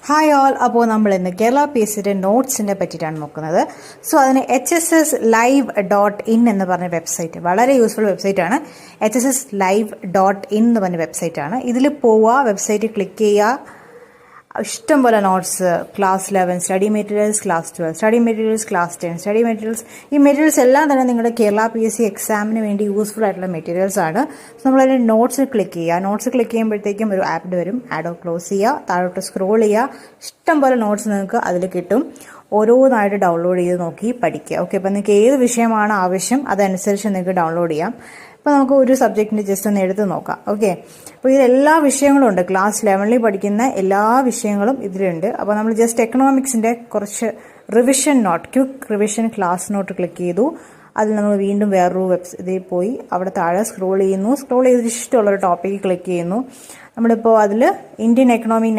Hi all. അപ്പോൾ നമ്മൾ ഇന്ന് കേരള PSCയുടെ നോട്ട്സിനെ പറ്റിയിട്ടാണ് നോക്കുന്നത്. സോ അതിന് HSSLive.in എന്ന് പറഞ്ഞ വെബ്സൈറ്റ് വളരെ യൂസ്ഫുൾ വെബ്സൈറ്റാണ്. HSSLive.in എന്ന് പറഞ്ഞ വെബ്സൈറ്റാണ്. ഇതിൽ പോവുക, വെബ്സൈറ്റ് ക്ലിക്ക് ചെയ്യുക, ഇഷ്ടം പോലെ notes, class 11 study materials, class 12 study materials, class 10 study materials. ഈ മെറ്റീരിയൽസ് എല്ലാം തന്നെ നിങ്ങളുടെ കേരള PSC എക്സാമിന് വേണ്ടി യൂസ്ഫുൾ ആയിട്ടുള്ള മെറ്റീരിയൽസ് ആണ്. സോ നമ്മളതിൻ്റെ നോട്ട്സ് ക്ലിക്ക് ചെയ്യുക. നോട്ട്സ് ക്ലിക്ക് ചെയ്യുമ്പോഴത്തേക്കും ഒരു ആഡ് വരും. ആഡ് ക്ലോസ് ചെയ്യുക, താഴോട്ട് സ്ക്രോൾ ചെയ്യുക. ഇഷ്ടം പോലെ നോട്ട്സ് നിങ്ങൾക്ക് അതിൽ കിട്ടും. ഓരോന്നായിട്ട് ഡൗൺലോഡ് ചെയ്ത് നോക്കി പഠിക്കുക. ഓക്കെ, അപ്പോൾ നിങ്ങൾക്ക് ഏത് വിഷയമാണ് ആവശ്യം അതനുസരിച്ച് നിങ്ങൾക്ക് ഡൗൺലോഡ് ചെയ്യാം. അപ്പോൾ നമുക്ക് ഒരു സബ്ജക്റ്റിൻ്റെ ജസ്റ്റ് ഒന്ന് എടുത്ത് നോക്കാം. ഓക്കെ, അപ്പോൾ ഇതിലെല്ലാ വിഷയങ്ങളും ഉണ്ട്. ക്ലാസ് 11 പഠിക്കുന്ന എല്ലാ വിഷയങ്ങളും ഇതിലുണ്ട്. അപ്പോൾ നമ്മൾ ജസ്റ്റ് എക്കണോമിക്സിൻ്റെ കുറച്ച് revision note, quick revision class note click ചെയ്തു. അതിൽ നമ്മൾ വീണ്ടും വേറൊരു ഇതിൽ പോയി അവിടെ താഴെ സ്ക്രോൾ ചെയ്യുന്നു. സ്ക്രോൾ ചെയ്തിട്ട് ഇഷ്ടമുള്ളൊരു ടോപ്പിക്ക് ക്ലിക്ക് ചെയ്യുന്നു. നമ്മളിപ്പോൾ അതിൽ ഇന്ത്യൻ എക്കണോമി